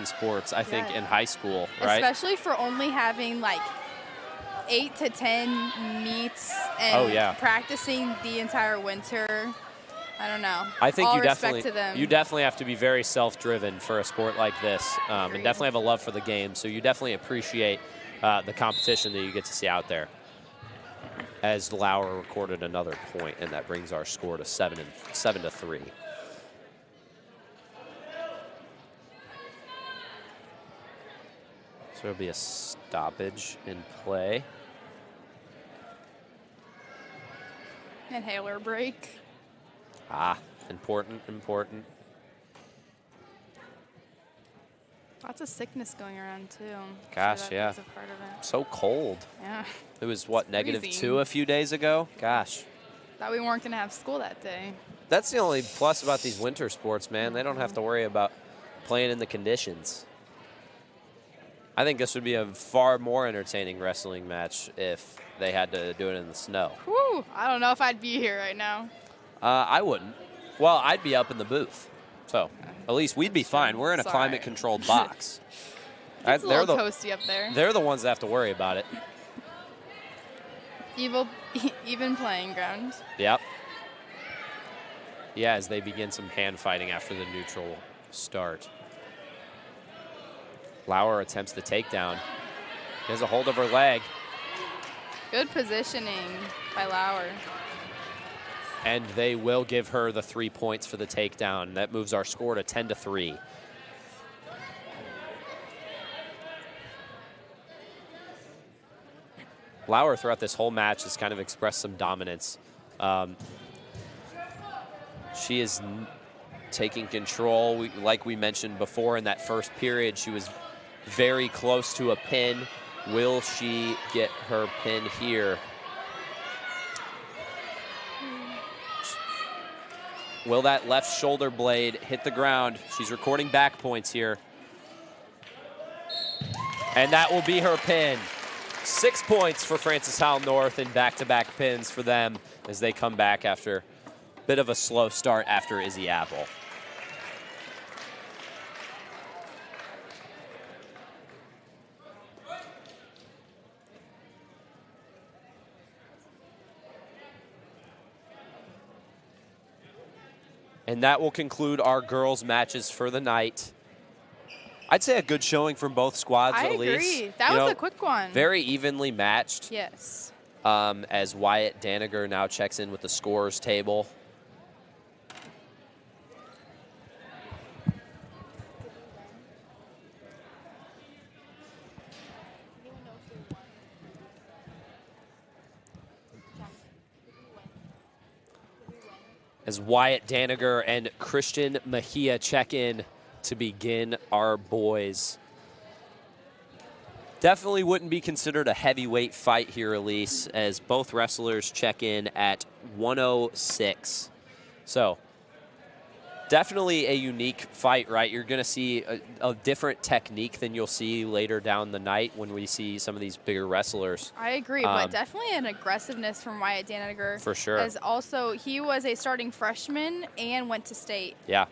multi sports, I think, in high school, right? Especially for only having like 8 to 10 meets and practicing the entire winter. I don't know. I think All you respect to them. definitely have to be very self-driven for a sport like this, and definitely have a love for the game. So you definitely appreciate the competition that you get to see out there. As Lauer recorded another point, and that brings our score to 7-3. So there'll be a stoppage in play. Inhaler break. Ah, important. Lots of sickness going around, too. Gosh, yeah. A part of it. So cold. Yeah. It was, what, -2 a few days ago? Gosh. Thought we weren't going to have school that day. That's the only plus about these winter sports, man. They don't have to worry about playing in the conditions. I think this would be a far more entertaining wrestling match if they had to do it in the snow. Whew, I don't know if I'd be here right now. I wouldn't. Well, I'd be up in the booth. So, Elise, we'd be fine. We're in a climate-controlled box. It's a little toasty up there. They're the ones that have to worry about it. Even playing ground. Yep. Yeah, as they begin some hand fighting after the neutral start. Lauer attempts the takedown. He has a hold of her leg. Good positioning by Lauer. And they will give her the 3 points for the takedown. That moves our score to 10-3. Lauer throughout this whole match has kind of expressed some dominance. She is taking control. Like we mentioned before in that first period, she was very close to a pin. Will she get her pin here? Will that left shoulder blade hit the ground? She's recording back points here. And that will be her pin. 6 points for Francis Howell North and back-to-back pins for them as they come back after a bit of a slow start after Izzy Apple. And that will conclude our girls' matches for the night. I'd say a good showing from both squads, I Elise. agree. That was a quick one. Very evenly matched. Yes. As Wyatt Danica now checks in with the scorers table. As Wyatt Danica and Christian Mejia check in to begin our boys. Definitely wouldn't be considered a heavyweight fight here, Elise, as both wrestlers check in at 106. So, definitely a unique fight, right? You're going to see a different technique than you'll see later down the night when we see some of these bigger wrestlers. I agree, but definitely an aggressiveness from Wyatt Danica. For sure. As also, he was a starting freshman and went to state. Yeah.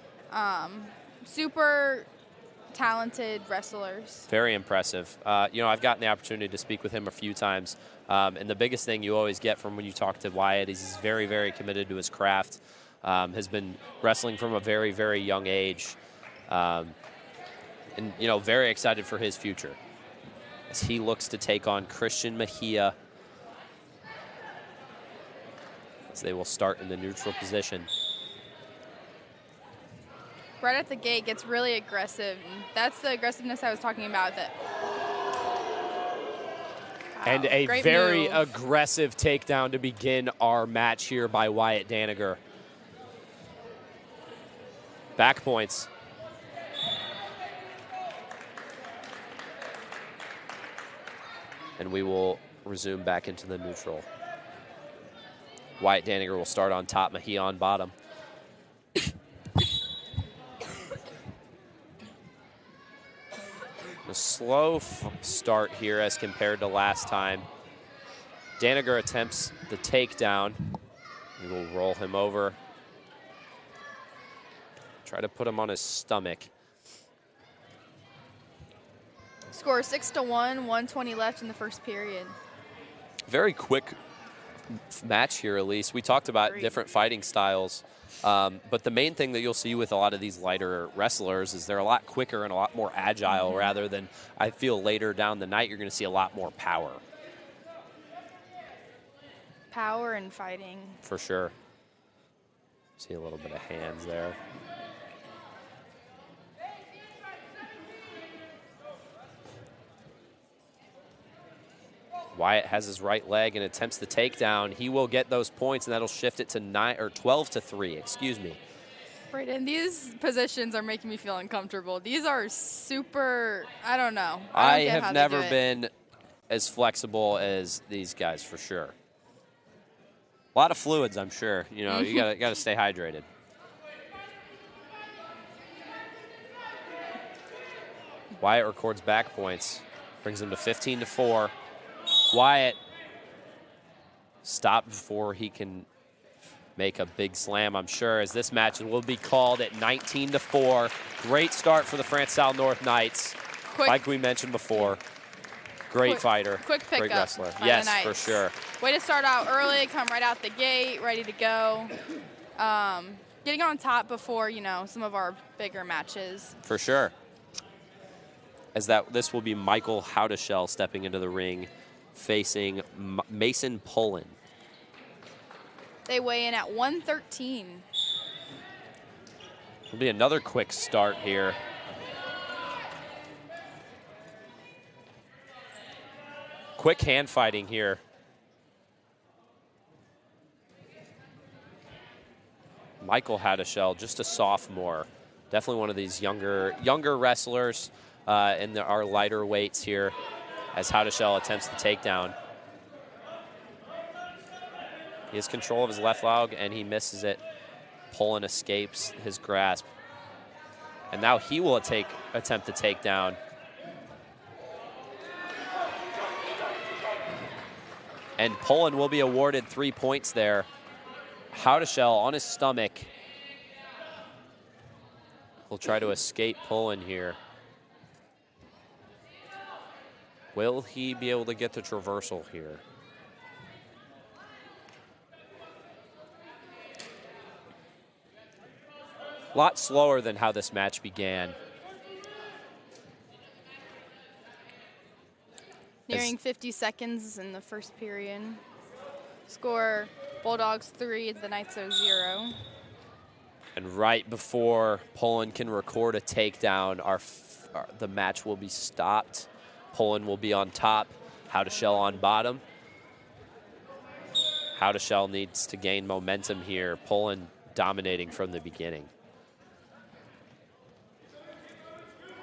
Super talented wrestlers. Very impressive. I've gotten the opportunity to speak with him a few times, and the biggest thing you always get from when you talk to Wyatt is he's very, very committed to his craft, has been wrestling from a very, very young age, and, very excited for his future as he looks to take on Christian Mejia as they will start in the neutral position. Right at the gate, gets really aggressive. That's the aggressiveness I was talking about. And a very aggressive takedown to begin our match here by Wyatt Danica. Back points. And we will resume back into the neutral. Wyatt Danica will start on top, Mejia on bottom. A slow start here as compared to last time. Danica attempts the takedown. We will roll him over. Try to put him on his stomach. Score 6-1, 1:20 left in the first period. Very quick match here, Elise. We talked about different fighting styles, but the main thing that you'll see with a lot of these lighter wrestlers is they're a lot quicker and a lot more agile, rather than, I feel, later down the night you're going to see a lot more power. Power and fighting. For sure. See a little bit of hands there. Wyatt has his right leg and attempts the takedown. He will get those points, and that'll shift it to 12-3. Excuse me. Braeden, these positions are making me feel uncomfortable. These are super. I don't know. I have never been as flexible as these guys, for sure. A lot of fluids, I'm sure. You know, you gotta stay hydrated. Wyatt records back points, brings him to 15-4. Wyatt stopped before he can make a big slam, I'm sure, as this match will be called at 19-4. Great start for the France-Sal North Knights. Like we mentioned before, great fighter, quick great wrestler. Yes, for sure. Way to start out early, come right out the gate, ready to go. Getting on top before, you know, some of our bigger matches. For sure. As this will be Michael Howdeshell stepping into the ring, facing Mason Pullen. They weigh in at 113. It'll be another quick start here. Quick hand fighting here. Michael Howdeshell, just a sophomore. Definitely one of these younger wrestlers in our lighter weights here, as Howdeshell attempts the takedown. He has control of his left leg, and he misses it. Pullen escapes his grasp. And now he will attempt the takedown. And Pullen will be awarded 3 points there. Howdeshell on his stomach. He'll try to escape Pullen here. Will he be able to get the traversal here? A lot slower than how this match began. Nearing 50 seconds in the first period. Score, Bulldogs 3, the Knights 0. And right before Pullen can record a takedown, the match will be stopped. Pullen will be on top, Howdeshell on bottom. Howdeshell needs to gain momentum here. Pullen dominating from the beginning.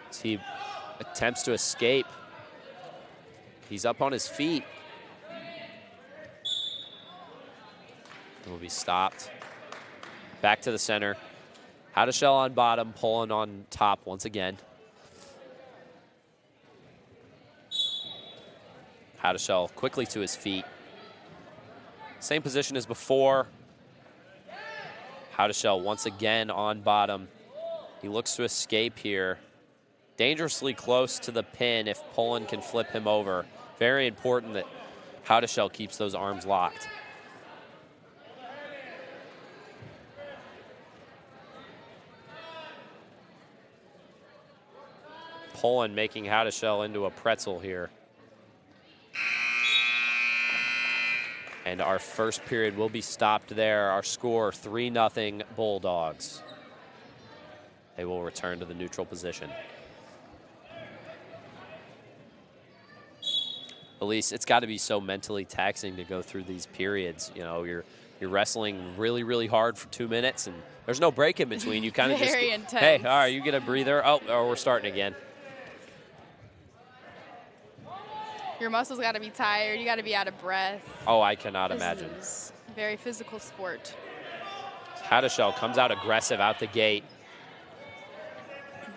As he attempts to escape. He's up on his feet. Will be stopped. Back to the center. Howdeshell on bottom, Pullen on top once again. Howdeshell quickly to his feet. Same position as before. Howdeshell once again on bottom. He looks to escape here. Dangerously close to the pin if Pullen can flip him over. Very important that Howdeshell keeps those arms locked. Pullen making Howdeshell into a pretzel here. And our first period will be stopped there. Our score, 3-0 Bulldogs. They will return to the neutral position. Elise, it's got to be so mentally taxing to go through these periods. You know, you're wrestling really, really hard for 2 minutes, and there's no break in between. You kind of just, intense. Hey, all right, you get a breather. Oh, we're starting again. Your muscles got to be tired. You got to be out of breath. Oh, I cannot imagine. This is a very physical sport. Howdeshell comes out aggressive out the gate.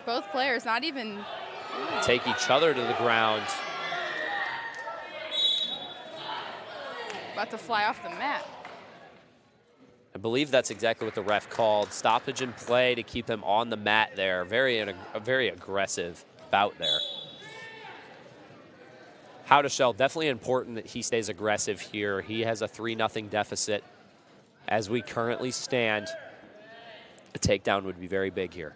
Both players not even take each other to the ground. About to fly off the mat. I believe that's exactly what the ref called. Stoppage in play to keep them on the mat there. A very aggressive bout there. Howell definitely important that he stays aggressive here. He has a 3-0 deficit as we currently stand. A takedown would be very big here.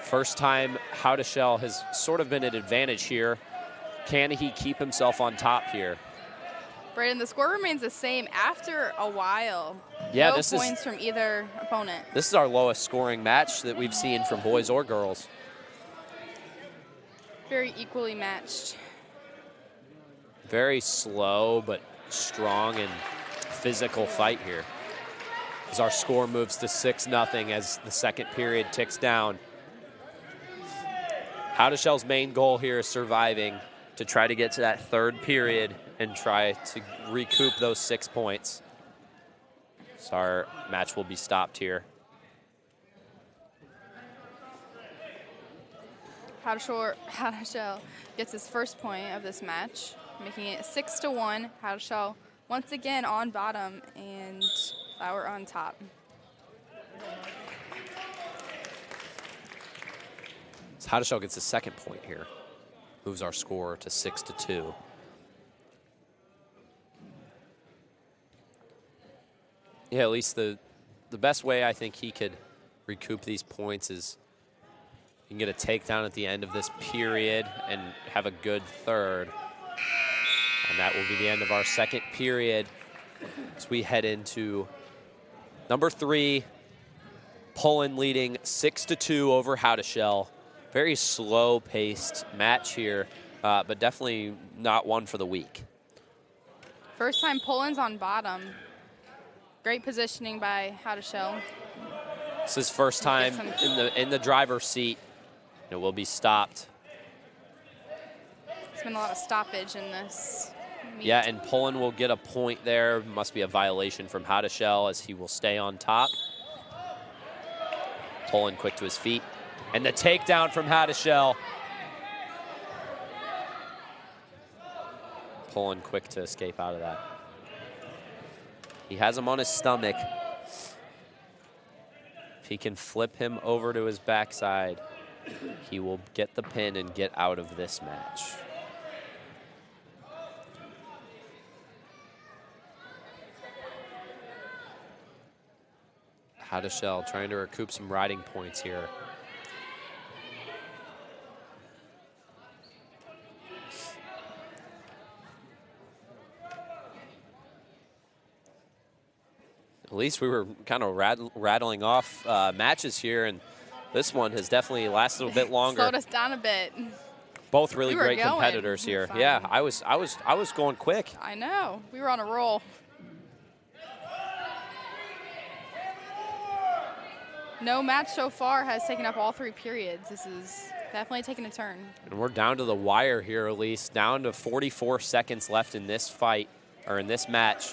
First time Howell has sort of been at advantage here. Can he keep himself on top here? Braeden, the score remains the same after a while. Yeah, no points from either opponent. This is our lowest scoring match that we've seen from boys or girls. Very equally matched. Very slow but strong and physical fight here. As our score moves to 6-0 as the second period ticks down. Howell's main goal here is surviving to try to get to that third period and try to recoup those 6 points. So our match will be stopped here. Howell gets his first point of this match, making it 6-1. Howell once again on bottom and Flower on top. So Howell gets the second point here. Moves our score to 6-2. Yeah, at least the best way I think he could recoup these points is you can get a takedown at the end of this period and have a good third. And that will be the end of our second period as we head into number 3. Poland leading 6-2 over Howell. Very slow-paced match here, but definitely not one for the weak. First time Poland's on bottom. Great positioning by Howell. This is first time in the driver's seat. It will be stopped. There's been a lot of stoppage in this meet. Yeah, and Poland will get a point there. Must be a violation from Howell as he will stay on top. Poland quick to his feet. And the takedown from Howell. Poland quick to escape out of that. He has him on his stomach. If he can flip him over to his backside, he will get the pin and get out of this match. Howell trying to recoup some riding points here. At least we were kind of rattling off matches here, and this one has definitely lasted a bit longer. Slowed us down a bit. Both really great competitors here. Fine. Yeah, I was going quick. I know. We were on a roll. No match so far has taken up all 3 periods. This is definitely taking a turn. And we're down to the wire here, Elise. Down to 44 seconds left in this fight, or in this match.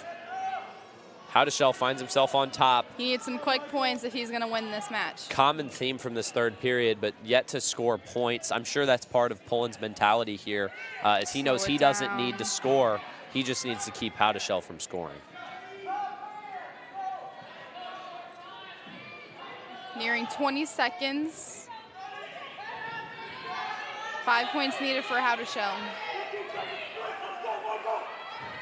Howell finds himself on top. He needs some quick points if he's going to win this match. Common theme from this third period, but yet to score points. I'm sure that's part of Poland's mentality here, as he knows he doesn't need to score. He just needs to keep Howell from scoring. Nearing 20 seconds. 5 points needed for Howell.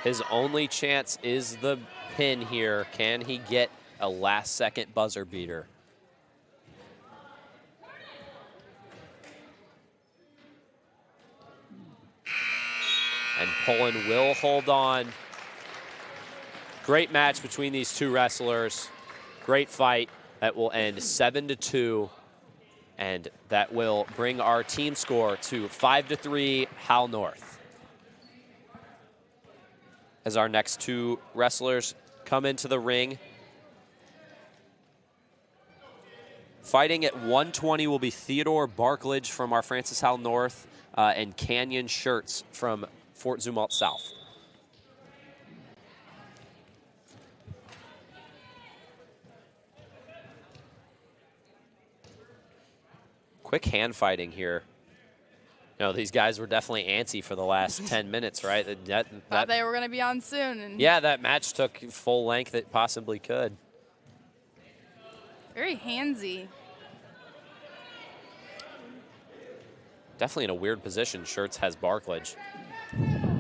His only chance is the pin here. Can he get a last-second buzzer beater? And Poland will hold on. Great match between these two wrestlers. Great fight that will end 7-2. And that will bring our team score to 5-3 Howell North. As our next 2 wrestlers come into the ring. Fighting at 120 will be Theodore Barkledge from our Francis Howell North and Canyon Shirts from Fort Zumwalt South. Quick hand fighting here. No, these guys were definitely antsy for the last 10 minutes, right? Thought they were going to be on soon. And yeah, that match took full length it possibly could. very handsy. Definitely in a weird position. Schertz has Barklage.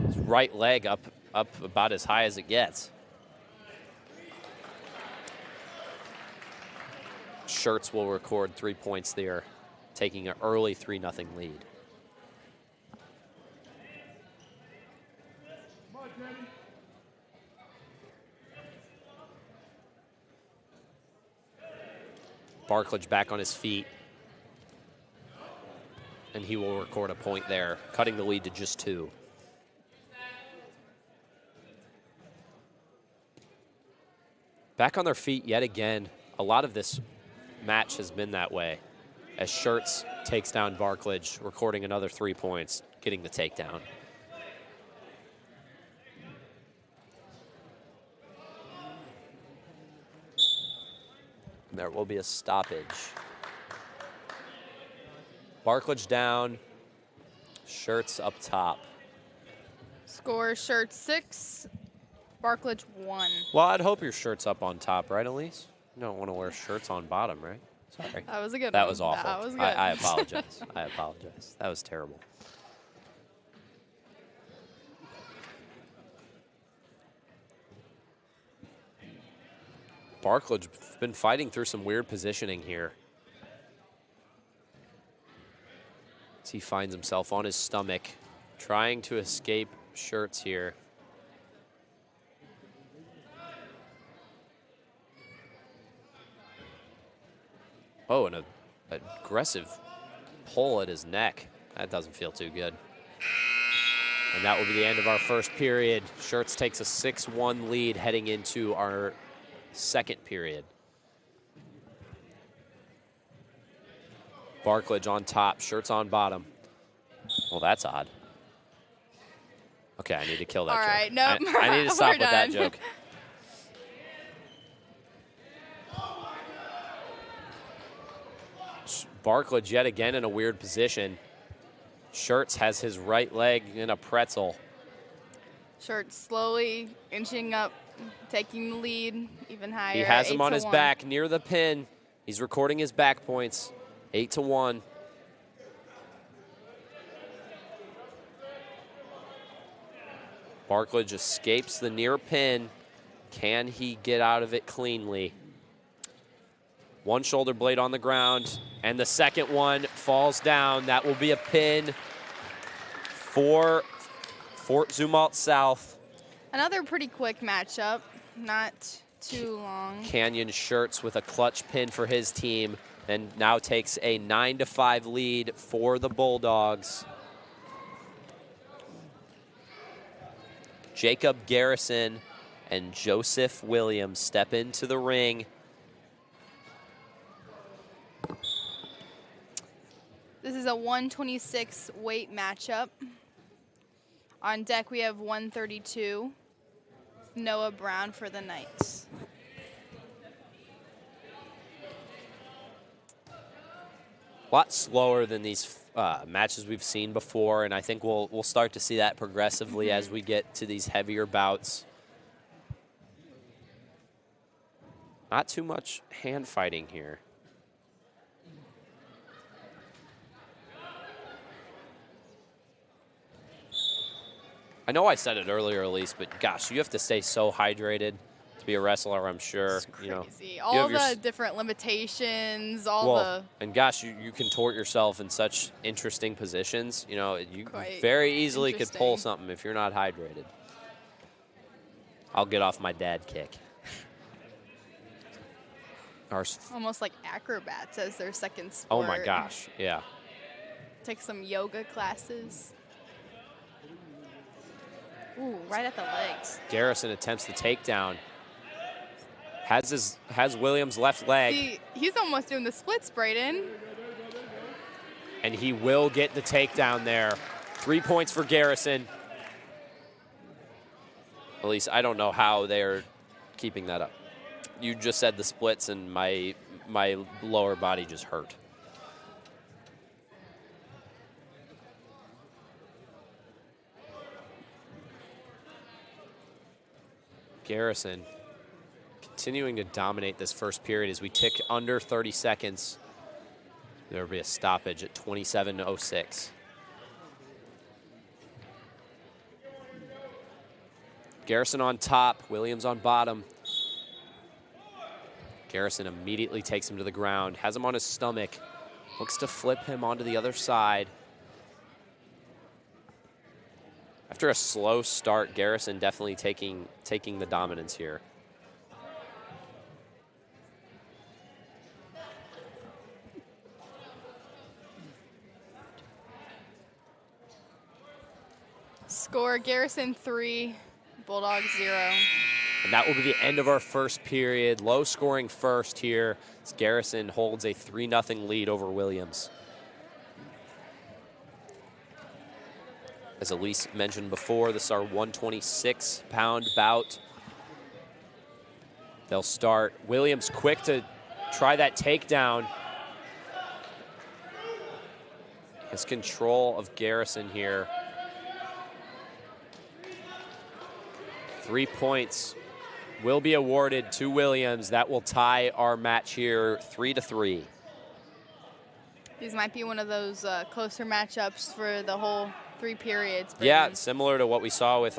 His right leg up about as high as it gets. Schertz will record 3 points there, taking an early 3-0 lead. Barklage back on his feet. And he will record a point there, cutting the lead to just 2. Back on their feet yet again. A lot of this match has been that way, as Schertz takes down Barklage, recording another 3 points, getting the takedown. There will be a stoppage. Barklage down, Schertz up top. Score Schertz 6, Barklage 1. Well, I'd hope your shirt's up on top, right, Elise? You don't want to wear shirts on bottom, right? Sorry. That was a good That one. was awful. That was good. I apologize. I apologize. That was terrible. Barklage been fighting through some weird positioning here. As he finds himself on his stomach, trying to escape Schertz here. Oh, and an aggressive pull at his neck. That doesn't feel too good. And that will be the end of our first period. Schertz takes a 6-1 lead heading into our second period. Barklage on top, Schertz on bottom. Well, that's odd. Okay, I need to kill that All joke. right, nope. I need to stop We're with that done. joke. Barklage yet again in a weird position. Schertz has his right leg in a pretzel. Schertz slowly inching up, taking the lead even higher. He has him on his 8-1. back near the pin. He's recording his back points. 8-1. Barklage escapes the near pin. Can he get out of it cleanly? One shoulder blade on the ground, and the second one falls down. That will be a pin for Fort Zumwalt South. Another pretty quick matchup, not too long. Canyon Schertz with a clutch pin for his team, and now takes a 9-5 lead for the Bulldogs. Jacob Garrison and Joseph Williams step into the ring. This is a 126 weight matchup. On deck, we have 132. Noah Brown for the Knights. A lot slower than these matches we've seen before, and I think we'll start to see that progressively as we get to these heavier bouts. Not too much hand fighting here. I know I said it earlier, Elise, but gosh, you have to stay so hydrated to be a wrestler, I'm sure. It's crazy. You know, All the different limitations, and gosh, you contort yourself in such interesting positions. You know, you Quite very easily could pull interesting. something if you're not hydrated. I'll get off my dad kick. almost like acrobats as their second sport. Oh my gosh, yeah. Take some yoga classes. Ooh, right at the legs. Garrison attempts the takedown. Has Williams' left leg. See, he's almost doing the splits, Braeden. And he will get the takedown there. 3 points for Garrison. Elise, I don't know how they're keeping that up. You just said the splits, and my lower body just hurt. Garrison continuing to dominate this first period as we tick under 30 seconds. There will be a stoppage at 27:06. Garrison on top, Williams on bottom. Garrison immediately takes him to the ground, has him on his stomach, looks to flip him onto the other side. After a slow start, Garrison definitely taking the dominance here. Score, Garrison 3, Bulldogs 0. And that will be the end of our first period. Low scoring first here as Garrison holds a 3-0 lead over Williams. As Elise mentioned before, this is our 126-pound bout. They'll start. Williams quick to try that takedown. Has control of Garrison here. 3 points will be awarded to Williams. That will tie our match here 3-3. These might be one of those closer matchups for the whole 3 periods. Yeah, similar to what we saw with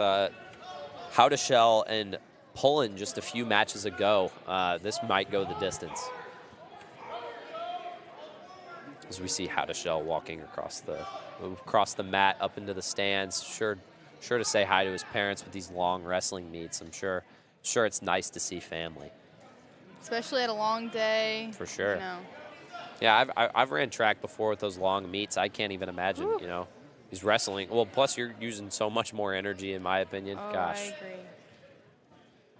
Howell and Poland just a few matches ago. This might go the distance. As we see Howell walking across the mat up into the stands, sure to say hi to his parents with these long wrestling meets. I'm sure it's nice to see family. Especially at a long day. For sure. You know. Yeah, I've ran track before with those long meets. I can't even imagine, you know, he's wrestling. Well, plus you're using so much more energy, in my opinion. Oh, Gosh. I agree.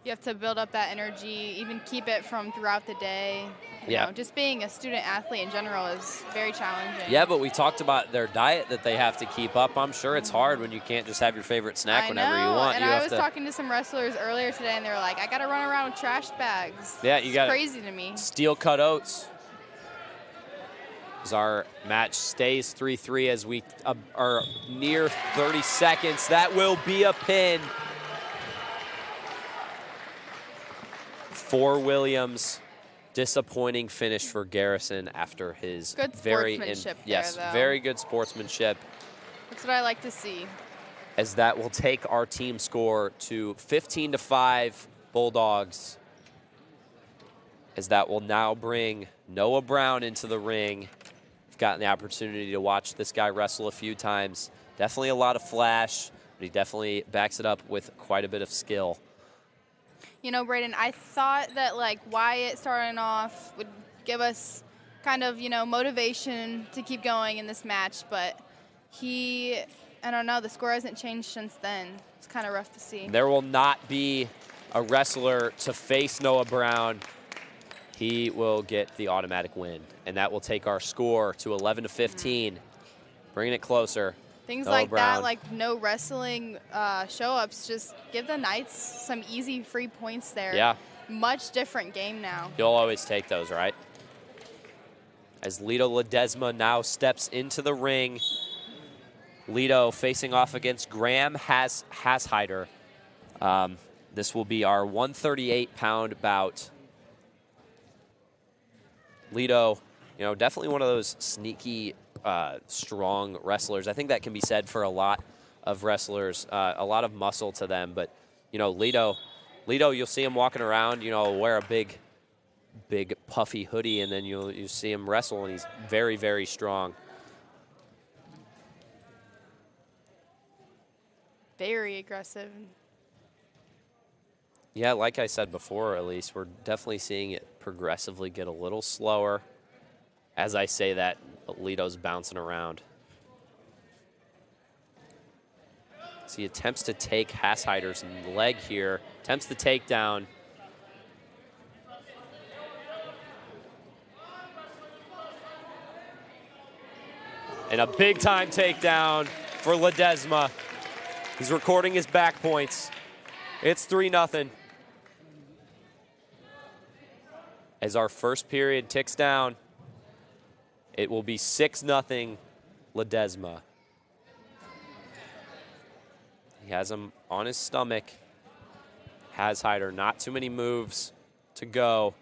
You have to build up that energy, even keep it from throughout the day. You know, just being a student athlete in general is very challenging. Yeah, but we talked about their diet that they have to keep up. I'm sure it's hard when you can't just have your favorite snack whenever you want. And I was talking to some wrestlers earlier today, and they were like, I got to run around with trash bags. Yeah, you got crazy to me. Steel cut oats. As our match stays 3-3 as we are near 30 seconds. That will be a pin for Williams. Disappointing finish for Garrison after his good sportsmanship very good sportsmanship. That's what I like to see. As that will take our team score to 15-5 Bulldogs. As that will now bring Noah Brown into the ring. We've gotten the opportunity to watch this guy wrestle a few times. Definitely a lot of flash, but he definitely backs it up with quite a bit of skill. You know, Braeden, I thought that, like, Wyatt starting off would give us kind of, you know, motivation to keep going in this match, but I don't know, the score hasn't changed since then. It's kind of rough to see. There will not be a wrestler to face Noah Brown. He will get the automatic win, and that will take our score to 11-15, bringing it closer. Things Noah like Brown. that, like no wrestling show-ups, just give the Knights some easy free points there. Yeah. Much different game now. You'll always take those, right? As Lito Ledesma now steps into the ring. Lito facing off against Graham Hashider. This will be our 138-pound bout. Lito, you know, definitely one of those sneaky, strong wrestlers. I think that can be said for a lot of wrestlers, a lot of muscle to them. But, you know, Lito, you'll see him walking around, you know, wear a big puffy hoodie, and then you see him wrestle, and he's very, very strong. Very aggressive. Yeah, like I said before, Elise, we're definitely seeing it progressively get a little slower. As I say that, Lito's bouncing around. So he attempts to take Hashider's leg here. Attempts the takedown. And a big-time takedown for Ledesma. He's recording his back points. It's 3-0. As our first period ticks down, it will be 6-0 Ledesma. He has him on his stomach. Hashider, not too many moves to go.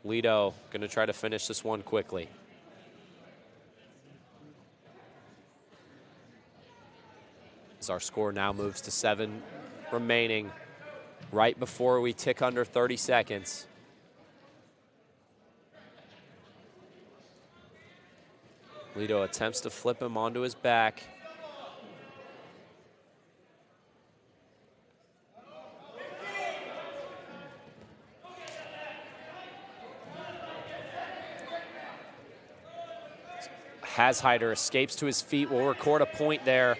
Lido going to try to finish this one quickly. As our score now moves to 7 remaining, right before we tick under 30 seconds. Lido attempts to flip him onto his back. Hashider escapes to his feet. We'll record a point there.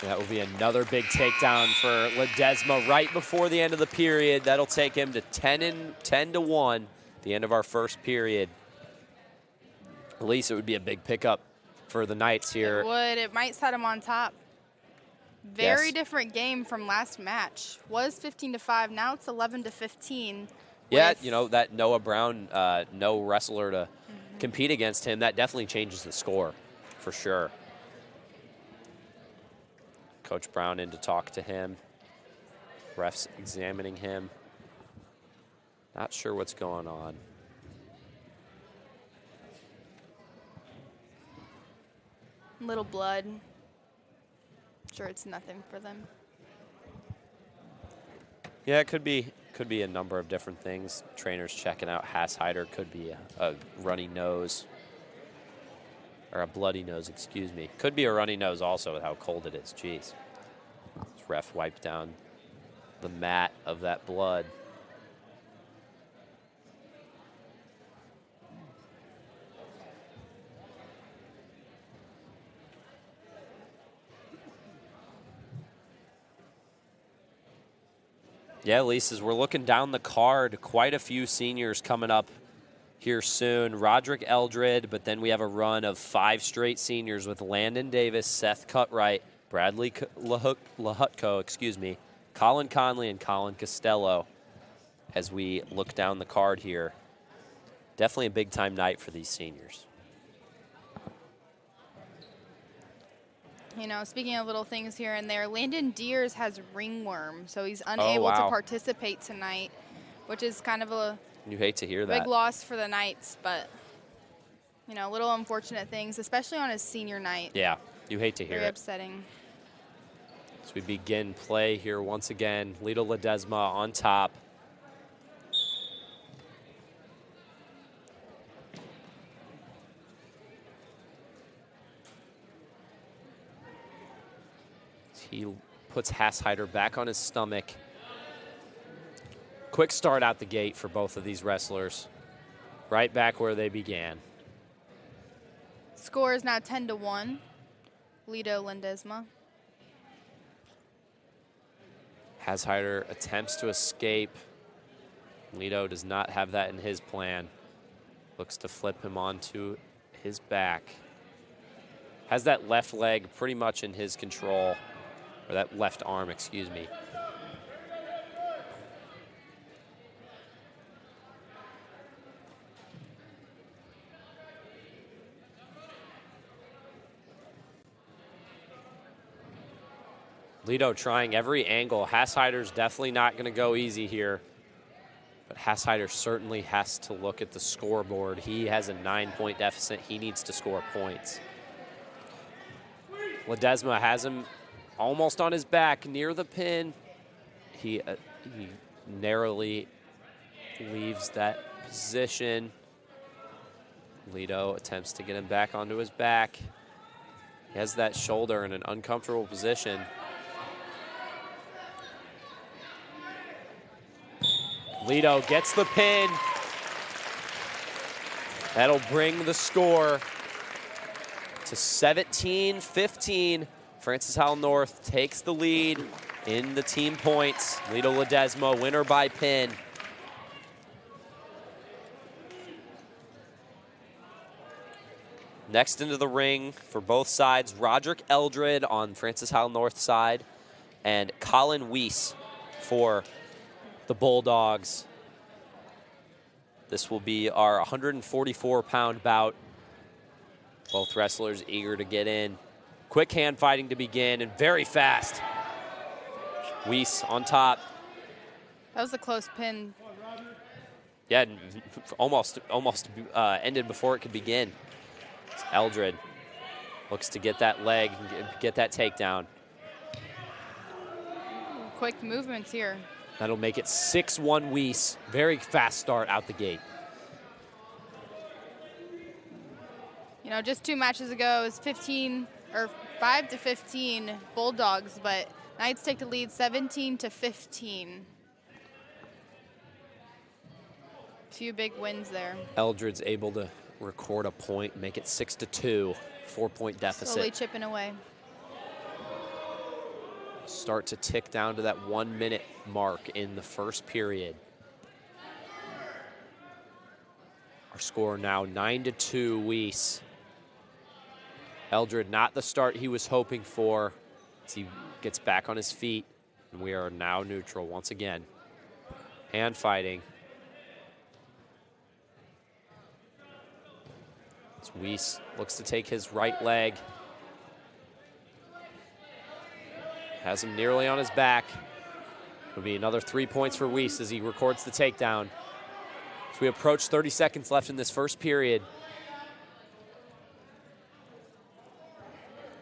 That will be another big takedown for Ledesma right before the end of the period. That'll take him to 10-1, the end of our first period. Elise, it would be a big pickup for the Knights here. It would. It might set him on top. Very different game from last match. Was 15-5. Now it's 11-15. Yeah, you know, that Noah Brown, no wrestler to compete against him, that definitely changes the score for sure. Coach Brown in to talk to him. Refs examining him. Not sure what's going on. Little blood. Sure, it's nothing for them. Yeah, it could be a number of different things. Trainers checking out Hashider, could be a runny nose. Or a bloody nose, excuse me. Could be a runny nose also with how cold it is. Jeez. This ref wiped down the mat of that blood. Yeah, Elise, as we're looking down the card, quite a few seniors coming up here soon. Roderick Eldred, but then we have a run of 5 straight seniors with Landon Davis, Seth Cutright, Bradley Lahutko, Colin Conley, and Colin Costello as we look down the card here. Definitely a big-time night for these seniors. You know, speaking of little things here and there, Landon Deers has ringworm, so he's unable to participate tonight, which is kind of a you hate to hear that. Big loss for the Knights, but, you know, little unfortunate things, especially on his senior night. Yeah, you hate to hear it. Very upsetting. As we begin play here once again, Lido Ledesma on top. He puts Hashider back on his stomach. Quick start out the gate for both of these wrestlers. Right back where they began. Score is now 10-1. Lido Ledesma. Hashider attempts to escape. Lido does not have that in his plan. Looks to flip him onto his back. Has that left leg pretty much in his control. Or that left arm, excuse me. Lido trying every angle. Hashider's definitely not going to go easy here. But Hashider certainly has to look at the scoreboard. He has a 9-point deficit. He needs to score points. Ledesma has him almost on his back near the pin. He narrowly leaves that position. Lido attempts to get him back onto his back. He has that shoulder in an uncomfortable position. Lido gets the pin. That'll bring the score to 17-15. Francis Howell North takes the lead in the team points. Lido Ledesma, winner by pin. Next into the ring for both sides, Roderick Eldred on Francis Howell North side and Colin Weiss for the Bulldogs. This will be our 144-pound bout. Both wrestlers eager to get in. Quick hand fighting to begin and very fast. Weiss on top. That was a close pin. Yeah, almost ended before it could begin. Eldred looks to get that leg, get that takedown. Quick movements here. That'll make it 6-1 Weiss. Very fast start out the gate. You know, just 2 matches ago, it was 5 to 15 Bulldogs, but Knights take the lead 17 to 15. Few big wins there. Eldred's able to record a point, make it 6-2, 4-point deficit. Slowly chipping away. Start to tick down to that 1-minute mark in the first period. Our score now 9-2 Weiss. Eldred not the start he was hoping for as he gets back on his feet. And we are now neutral once again. Hand fighting. As Weiss looks to take his right leg. Has him nearly on his back. It'll be another 3 points for Weiss as he records the takedown. As we approach 30 seconds left in this first period.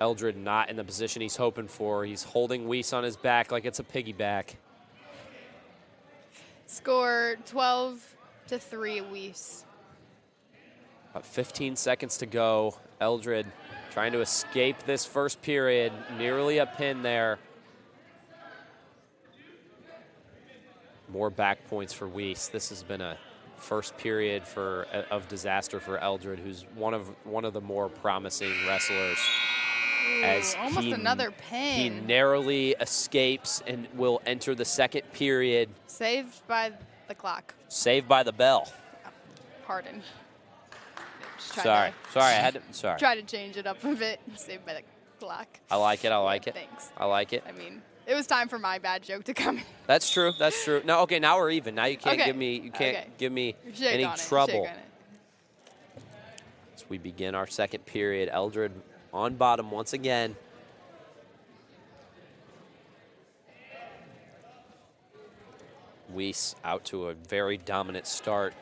Eldred not in the position he's hoping for. He's holding Weiss on his back like it's a piggyback. Score 12-3 Weiss. About 15 seconds to go. Eldred trying to escape this first period. Nearly a pin there. More back points for Weiss. This has been a first period of disaster for Eldred, who's one of the more promising wrestlers. Ooh, As almost another pin. He narrowly escapes and will enter the second period. Saved by the clock. Saved by the bell. Pardon. Sorry, I had to. Sorry. Try to change it up a bit. Saved by the clock. I like it. I like it. Thanks. I like it. I mean, it was time for my bad joke to come in. That's true. That's true. No, okay. Now we're even. Now you can't Okay. give me. You can't give me Shake any on it. trouble. Shake on it. As we begin our second period, Eldred on bottom once again. Weiss out to a very dominant start,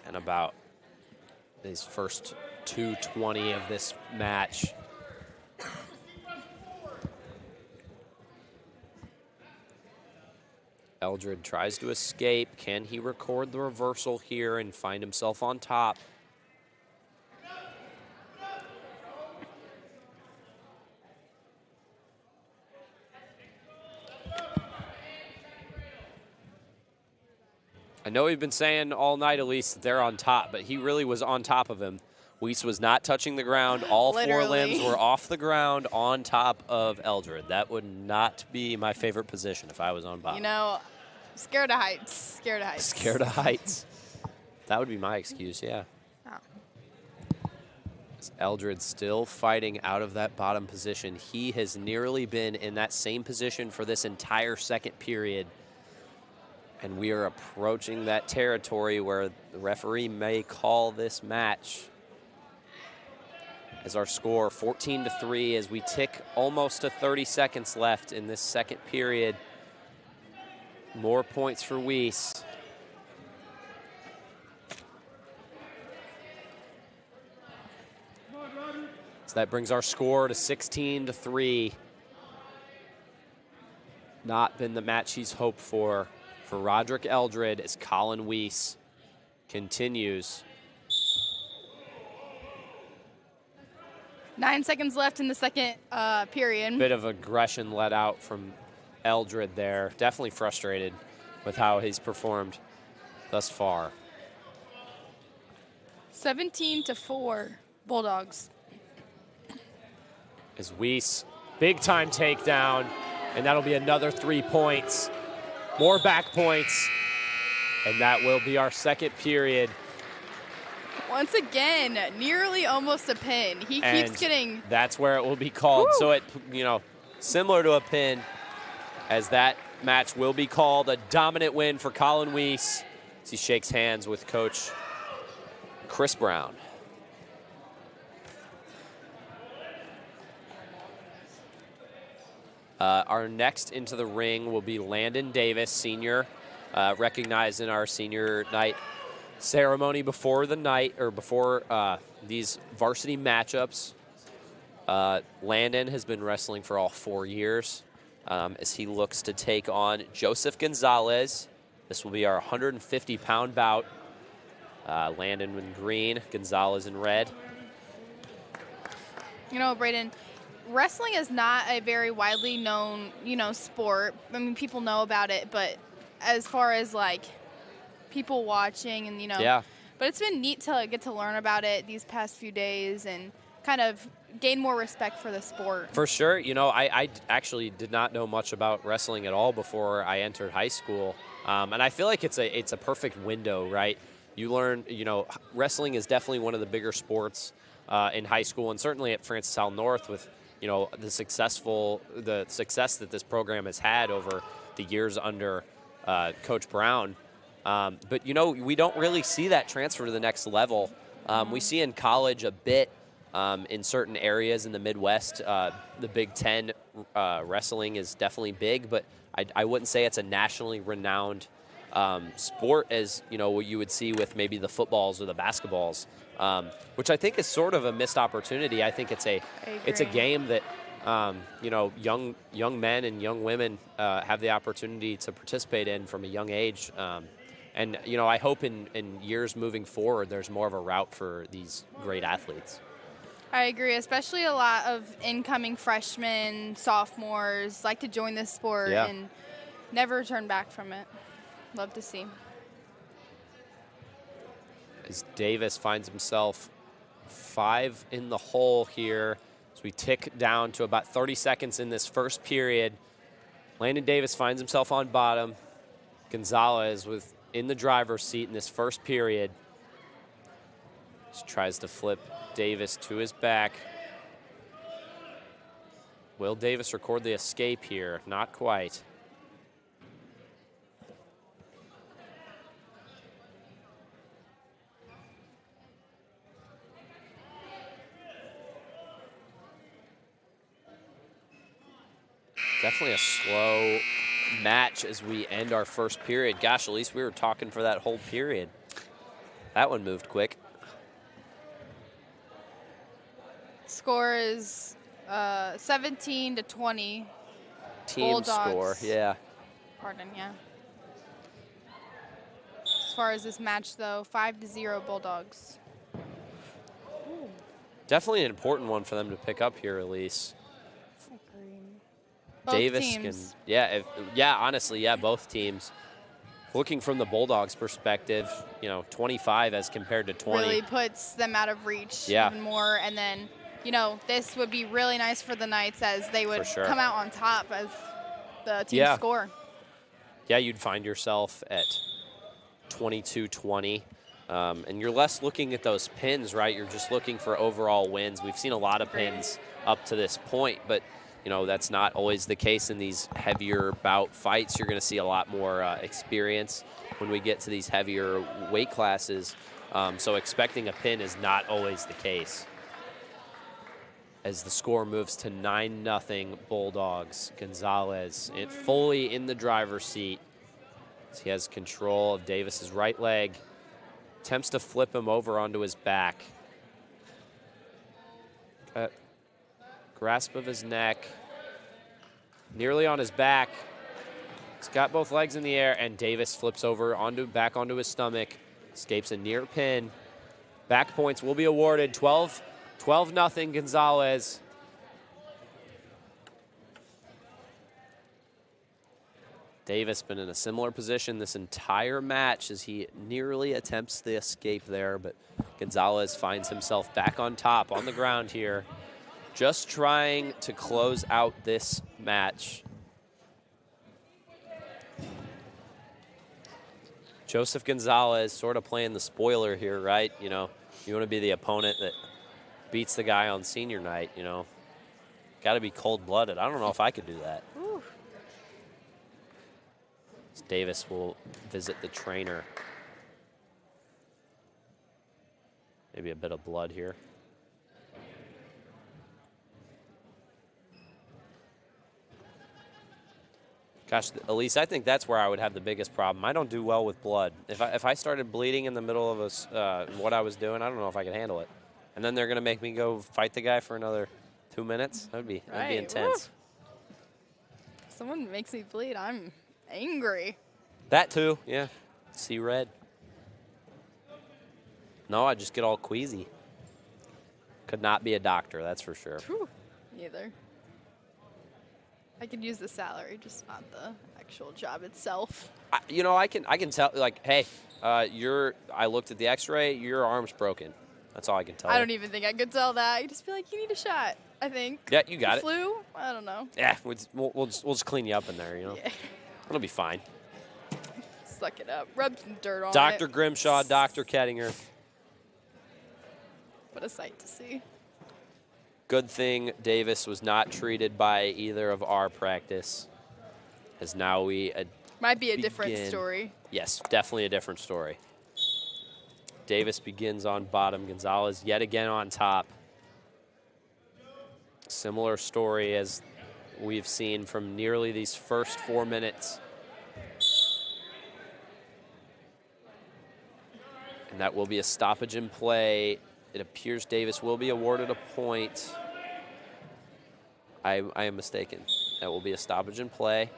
and about his first 2:20 of this match. Eldred tries to escape. Can he record the reversal here and find himself on top? I know we've been saying all night, Elise, that they're on top, but he really was on top of him. Weiss was not touching the ground. All Literally. 4 limbs were off the ground on top of Eldred. That would not be my favorite position if I was on bottom. You know, scared of heights. Scared of heights. Scared of heights. That would be my excuse, yeah. Oh. Eldred still fighting out of that bottom position. He has nearly been in that same position for this entire second period. And we are approaching that territory where the referee may call this match. As our score 14-3 as we tick almost to 30 seconds left in this second period. More points for Weiss. So that brings our score to 16-3. Not been the match he's hoped for Roderick Eldred as Colin Weiss continues. 9 seconds left in the second period. Bit of aggression let out from Eldred there. Definitely frustrated with how he's performed thus far. 17-4 Bulldogs. As Weiss, big time takedown, and that'll be another 3 points. More back points, and that will be our second period. Once again, nearly almost a pin. He keeps getting... That's where it will be called. Woo! So it, similar to a pin, as that match will be called a dominant win for Colin Weiss as he shakes hands with Coach Chris Brown. Our next into the ring will be Landon Davis, senior, recognized in our senior night ceremony before the night, or before these varsity matchups. Landon has been wrestling for all 4 years as he looks to take on Joseph Gonzalez. This will be our 150-pound bout. Landon in green, Gonzalez in red. You know, Braeden, wrestling is not a very widely known, sport. I mean, people know about it, but as far as, like, people watching and, Yeah. But it's been neat to get to learn about it these past few days and kind of gain more respect for the sport. For sure. I actually did not know much about wrestling at all before I entered high school. And I feel like it's a perfect window, right? You learn, wrestling is definitely one of the bigger sports in high school, and certainly at Francis Howell North with, the success that this program has had over the years under Coach Brown. But, we don't really see that transfer to the next level. We see in college a bit in certain areas in the Midwest. The Big Ten wrestling is definitely big, but I wouldn't say it's a nationally renowned sport as, what you would see with maybe the footballs or the basketballs, which I think is sort of a missed opportunity. I think it's a game that, young men and young women have the opportunity to participate in from a young age. And, I hope in years moving forward, there's more of a route for these great athletes. I agree, especially a lot of incoming freshmen, sophomores like to join this sport and never turn back from it. Love to see. As Davis finds himself 5 in the hole here, as we tick down to about 30 seconds in this first period. Landon Davis finds himself on bottom. Gonzalez in the driver's seat in this first period. Just tries to flip Davis to his back. Will Davis record the escape here? Not quite. Definitely a slow match as we end our first period. Gosh, at least we were talking for that whole period. That one moved quick. Score is 17-20. Team Bulldogs. score, yeah. Pardon, yeah. As far as this match, though, 5-0 Bulldogs. Ooh. Definitely an important one for them to pick up here, Elise. Both Davis teams. Honestly, both teams. Looking from the Bulldogs' perspective, 25 as compared to 20. Really puts them out of reach even more. And then, this would be really nice for the Knights as they would come out on top as the team score. Yeah, you'd find yourself at 22-20. And you're less looking at those pins, right? You're just looking for overall wins. We've seen a lot of pins up to this point, but that's not always the case in these heavier bout fights. You're going to see a lot more experience when we get to these heavier weight classes. So expecting a pin is not always the case. As the score moves to 9-0 Bulldogs, Gonzalez fully in the driver's seat. As he has control of Davis's right leg. Attempts to flip him over onto his back. Grasp of his neck, nearly on his back. He's got both legs in the air, and Davis flips over back onto his stomach, escapes a near pin. Back points will be awarded. 12-0 Gonzalez. Davis been in a similar position this entire match as he nearly attempts the escape there, but Gonzalez finds himself back on top on the ground here. Just trying to close out this match. Joseph Gonzalez sort of playing the spoiler here, right? You want to be the opponent that beats the guy on senior night, Got to be cold-blooded. I don't know if I could do that. Ooh. Davis will visit the trainer. Maybe a bit of blood here. Gosh, Elise, I think that's where I would have the biggest problem. I don't do well with blood. If I started bleeding in the middle of what I was doing, I don't know if I could handle it. And then they're going to make me go fight the guy for another 2 minutes? That'd be intense. If someone makes me bleed, I'm angry. That too, yeah. See red. No, I just get all queasy. Could not be a doctor, that's for sure. Whew. Neither. I could use the salary, just not the actual job itself. I can tell, like, hey, I looked at the X-ray, your arm's broken. That's all I can tell you. I don't even think I could tell that. I just feel like you need a shot, I think. Yeah, you got it. Flu? I don't know. Yeah, we'll just clean you up in there, Yeah. It'll be fine. Suck it up. Rub some dirt on it. Dr. Grimshaw, Dr. Kettinger. What a sight to see. Good thing Davis was not treated by either of our practice, as now we might be a different story. Yes, definitely a different story. Davis begins on bottom. Gonzalez yet again on top. Similar story as we've seen from nearly these first 4 minutes. And that will be a stoppage in play. It appears Davis will be awarded a point. I am mistaken. That will be a stoppage in play.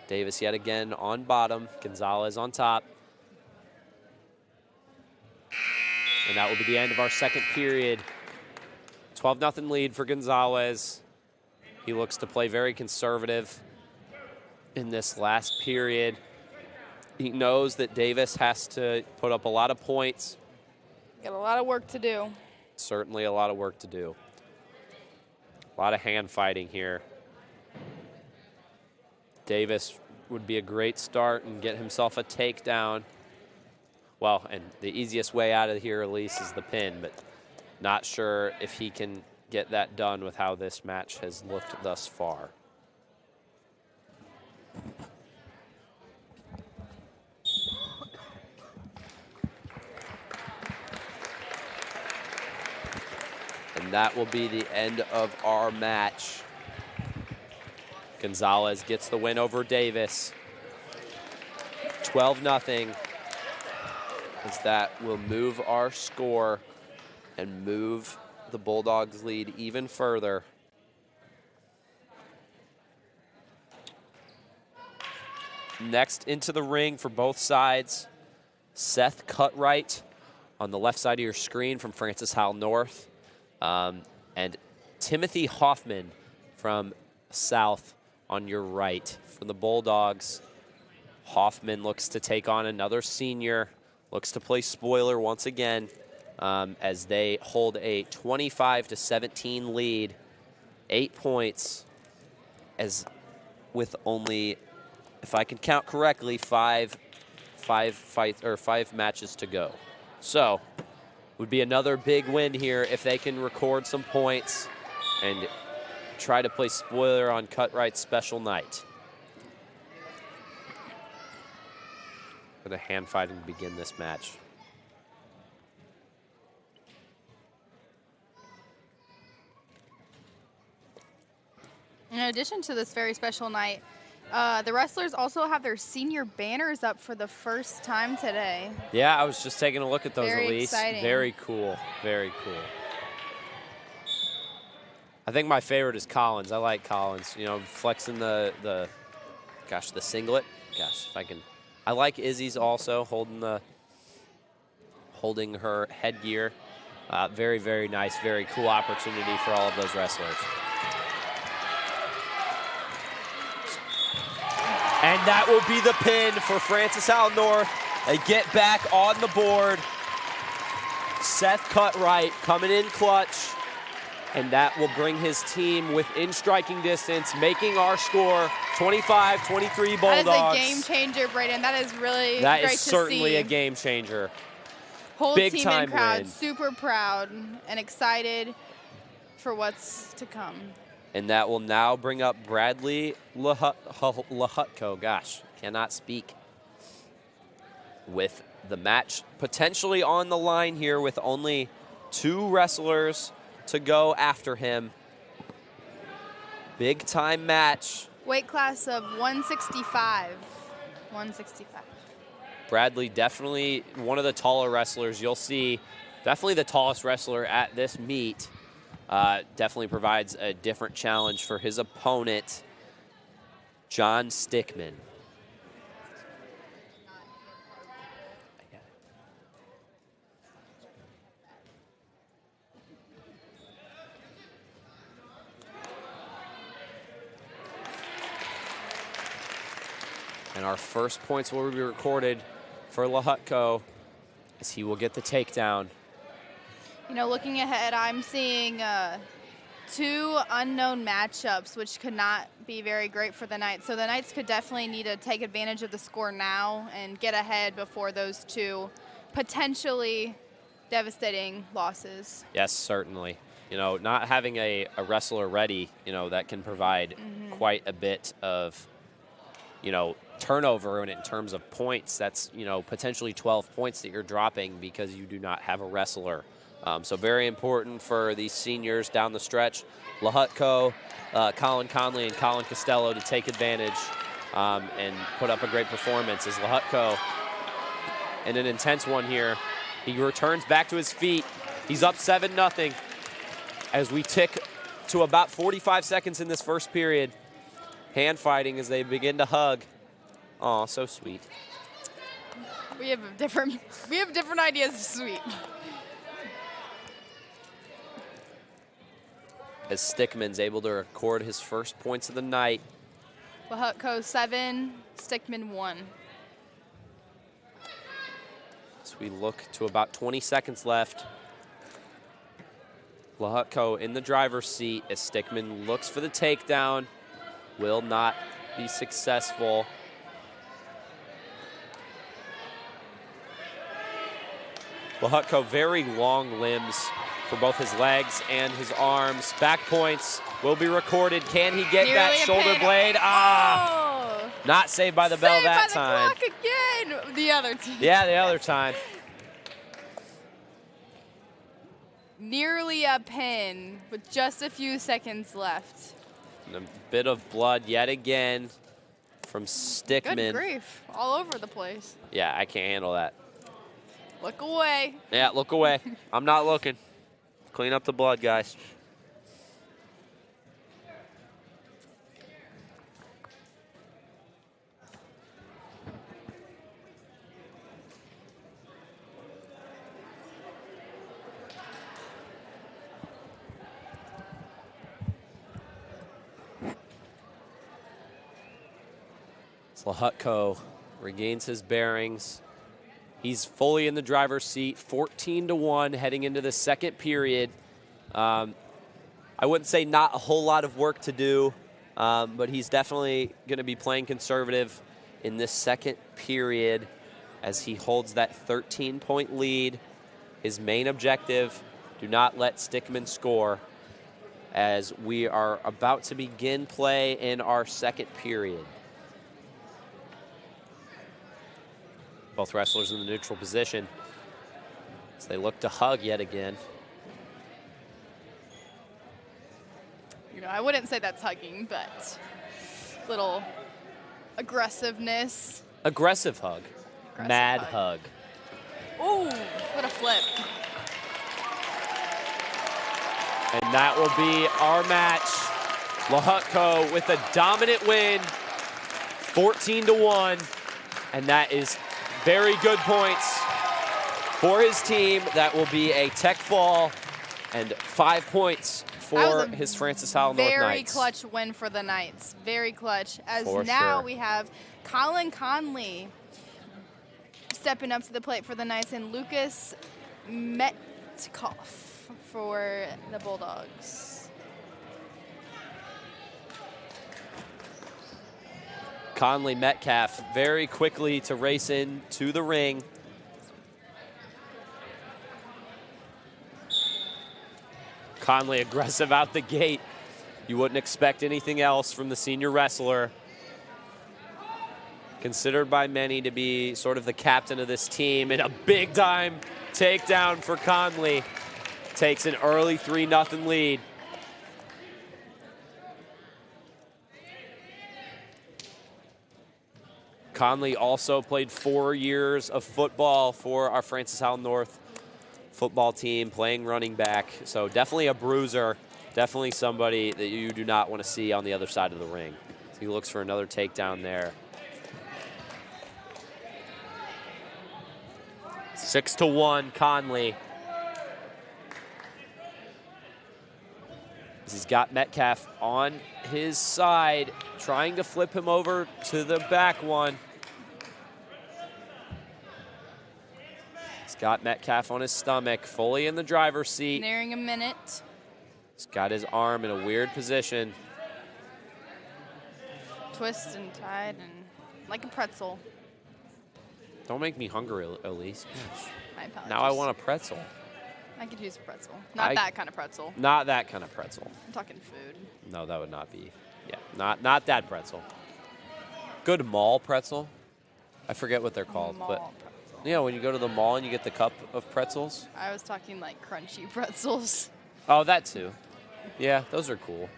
Davis yet again on bottom. Gonzalez on top. And that will be the end of our second period. 12-0 lead for Gonzalez. He looks to play very conservative in this last period. He knows that Davis has to put up a lot of points. Got a lot of work to do. Certainly a lot of work to do. A lot of hand fighting here. Davis would be a great start and get himself a takedown. Well, and the easiest way out of here, Elise, is the pin, but not sure if he can get that done with how this match has looked thus far. And that will be the end of our match. Gonzalez gets the win over Davis. 12-0. As that will move our score and move the Bulldogs' lead even further. Next into the ring for both sides, Seth Cutright on the left side of your screen from Francis Howell North. And Timothy Hoffman from South on your right. For the Bulldogs, Hoffman looks to take on another senior, looks to play spoiler once again as they hold a 25-17 lead, 8 points, as with only, if I can count correctly, five matches to go. So, would be another big win here if they can record some points and try to play spoiler on Cutright's special night. For the hand fighting to begin this match. In addition to this very special night, the wrestlers also have their senior banners up for the first time today. Yeah, I was just taking a look at those, Very Elise. exciting. Very cool. Very cool. I think my favorite is Collins. I like Collins. You know, flexing the singlet. Gosh, if I can. I like Izzy's also holding her headgear. Very, very nice. Very cool opportunity for all of those wrestlers. And that will be the pin for Francis Howell North. They get back on the board. Seth Cutright coming in clutch. And that will bring his team within striking distance, making our score 25-23 Bulldogs. That is a game changer, Braeden. That is really that great is to certainly see. a game changer. Whole Big team time and crowd win. super proud and excited for what's to come. And that will now bring up Bradley Lahutko. Gosh, cannot speak. With the match potentially on the line here with only 2 wrestlers to go after him. Big time match Weight class of 165. 165. Bradley, definitely one of the taller wrestlers. You'll see definitely the tallest wrestler at this meet. Definitely provides a different challenge for his opponent, John Stickman. And our first points will be recorded for Lahutko as he will get the takedown. You know, looking ahead, I'm seeing 2 unknown matchups, which could not be very great for the Knights. So the Knights could definitely need to take advantage of the score now and get ahead before those 2 potentially devastating losses. Yes, certainly. You know, not having a wrestler ready, you know, that can provide quite a bit of, you know, turnover in terms of points. That's, you know, potentially 12 points that you're dropping because you do not have a wrestler. So very important for these seniors down the stretch. Lahutko, Colin Conley, and Colin Costello to take advantage and put up a great performance as Lahutko in an intense one here. He returns back to his feet. He's up 7-0 as we tick to about 45 seconds in this first period. Hand fighting as they begin to hug. Aw, so sweet. We have different ideas of sweet. As Stickman's able to record his first points of the night. Lahutko 7, Stickman 1. So we look to about 20 seconds left. Lahutko in the driver's seat as Stickman looks for the takedown. Will not be successful. Lahutko, very long limbs for both his legs and his arms. Back points will be recorded. Can he get that shoulder blade? Ah! Not saved by the bell that time. Saved by the clock again. The other time. Yeah, the other time. Nearly a pin with just a few seconds left. And a bit of blood yet again from Stickman. Good grief. All over the place. Yeah, I can't handle that. Look away. Yeah, look away. I'm not looking. Clean up the blood, guys. Lahutko regains his bearings. He's fully in the driver's seat, 14-1 heading into the second period. I wouldn't say not a whole lot of work to do, but he's definitely going to be playing conservative in this second period as he holds that 13-point lead. His main objective, do not let Stickman score, as we are about to begin play in our second period. Both wrestlers in the neutral position as they look to hug yet again. You know, I wouldn't say that's hugging, but little aggressiveness. Aggressive hug. Aggressive Mad hug. Ooh, what a flip. And that will be our match. Lahutko with a dominant win, 14-1. And that is very good points for his team. That will be a tech fall and 5 points for his Francis Howell North Knights. Very clutch win for the Knights. Very clutch. As for now sure. we have Colin Conley stepping up to the plate for the Knights and Lucas Metcalf for the Bulldogs. Conley Metcalf very quickly to race in to the ring. Conley aggressive out the gate. You wouldn't expect anything else from the senior wrestler. Considered by many to be sort of the captain of this team, and a big time takedown for Conley. Takes an early 3-0 lead. Conley also played 4 years of football for our Francis Howell North football team, playing running back. So definitely a bruiser, definitely somebody that you do not want to see on the other side of the ring. So he looks for another takedown there. 6-1, Conley. He's got Metcalf on his side, trying to flip him over to the back one. He's got Metcalf on his stomach, fully in the driver's seat. Nearing a minute. He's got his arm in a weird position. Twist and tied and like a pretzel. Don't make me hungry, Elise. Gosh. My apologies. Now I want a pretzel. I could use a pretzel. Not that kind of pretzel. Not that kind of pretzel. I'm talking food. No, that would not be. Yeah, not that pretzel. Good mall pretzel. I forget what they're called, but Pretzel. you know when you go to the mall and you get the cup of pretzels. I was talking like crunchy pretzels. Oh, that too. Yeah, those are cool.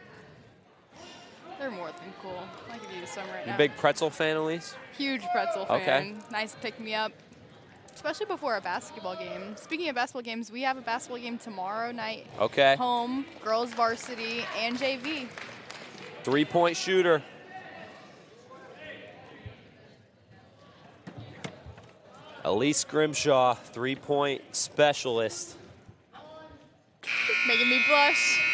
They're more than cool. I could use some right You now. big pretzel fan, Elise? Huge pretzel fan. Okay. Nice pick me up. Especially before a basketball game. Speaking of basketball games, we have a basketball game tomorrow night. Okay. Home, girls varsity, and JV. 3-point shooter. Elise Grimshaw, 3-point specialist. Making me blush.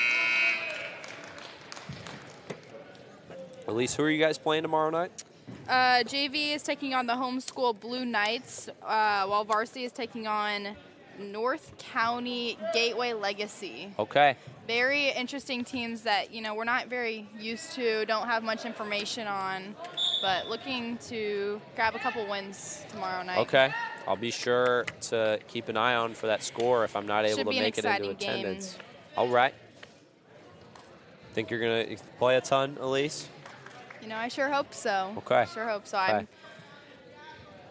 Elise, who are you guys playing tomorrow night? JV is taking on the homeschool Blue Knights, while varsity is taking on North County Gateway Legacy. Okay. Very interesting teams that, you know, we're not very used to, don't have much information on, but looking to grab a couple wins tomorrow night. Okay. I'll be sure to keep an eye on for that score if I'm not able to make it into exciting attendance. game. All right. Think you're going to play a ton, Elise? You know, I sure hope so. Okay. I sure hope so. Okay.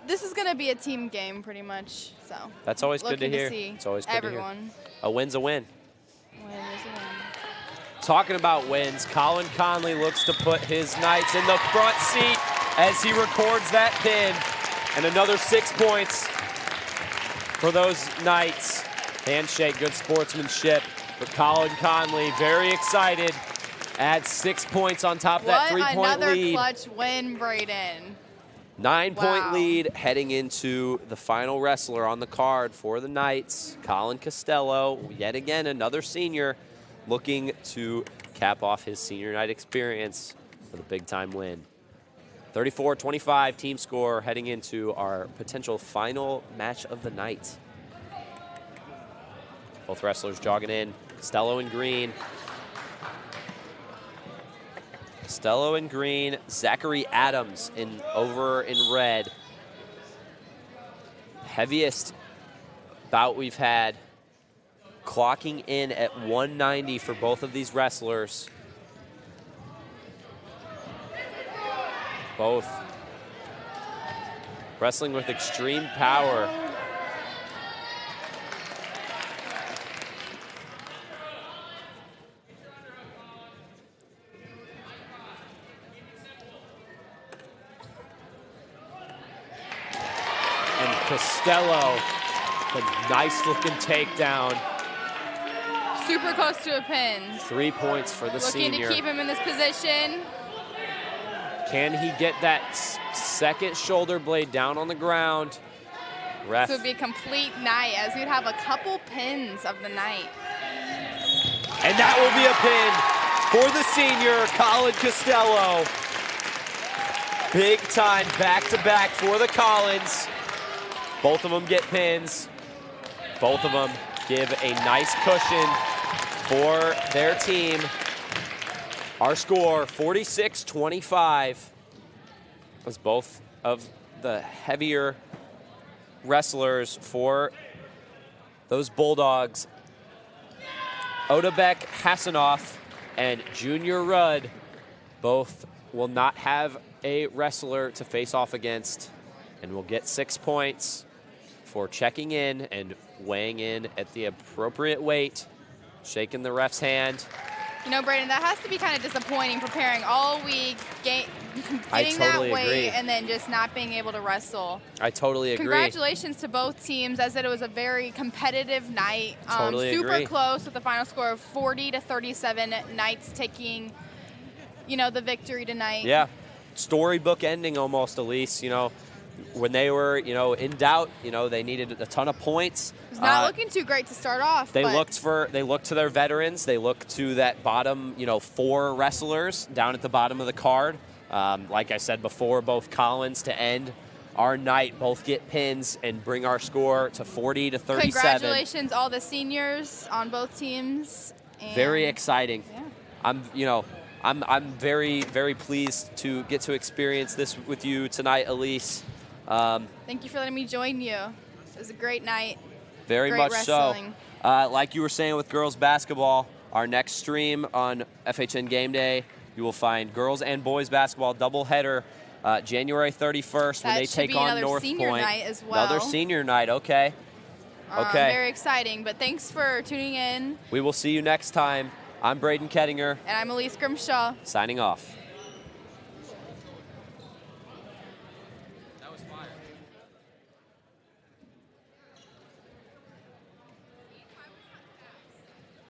This is going to be a team game pretty much, so. That's always good to looking hear. see It's always good everyone. to hear. A win's a win. Win is a win. Talking about wins, Colin Conley looks to put his Knights in the front seat as he records that pin. And another 6 points for those Knights. Handshake, good sportsmanship. But Colin Conley, very excited. Adds 6 points on top of that 3-point Another lead. clutch win, Braeden. 9-point Wow. lead heading into the final wrestler on the card for the Knights. Colin Costello, yet again another senior, looking to cap off his senior night experience with a big-time win. 34-25 team score heading into our potential final match of the night. Both wrestlers jogging in. Costello in green. Costello in green. Zachary Adams over in red. Heaviest bout we've had. Clocking in at 190 for both of these wrestlers. Both wrestling with extreme power. And Costello, a nice looking takedown. Super close to a pin. 3 points for the Looking senior. to keep him in this position. Can he get that second shoulder blade down on the ground? Ref. This would be a complete night as we'd have a couple pins of the night. And that will be a pin for the senior, Colin Costello. Big time back-to-back for the Collins. Both of them get pins. Both of them give a nice cushion for their team. Our score, 46-25, was both of the heavier wrestlers for those Bulldogs. Odebek Hasanoff and Junior Rudd both will not have a wrestler to face off against and will get 6 points for checking in and weighing in at the appropriate weight, shaking the ref's hand. You know, Braeden, that has to be kind of disappointing preparing all week, getting totally that weight agree. and then just not being able to wrestle. I totally agree. Congratulations to both teams. I said it was a very competitive night. Totally super agree. close with the final score of 40-37. Knights taking, the victory tonight. Yeah, storybook ending almost, Elise. When they were, in doubt, they needed a ton of points. It was not looking too great to start off. They looked to their veterans. They looked to that bottom, 4 wrestlers down at the bottom of the card. Like I said before, both Collins to end our night both get pins and bring our score to 40-37. Congratulations, all the seniors on both teams. And very exciting. Yeah. I'm very, very pleased to get to experience this with you tonight, Elise. Thank you for letting me join you. It was a great night. Very great much wrestling. so. Like you were saying with girls basketball, our next stream on FHN Game Day, you will find girls and boys basketball doubleheader January 31st when they take on North Point. Senior night as well. Another senior night, okay. Okay. Very exciting, but thanks for tuning in. We will see you next time. I'm Braeden Kettinger. And I'm Elise Grimshaw. Signing off.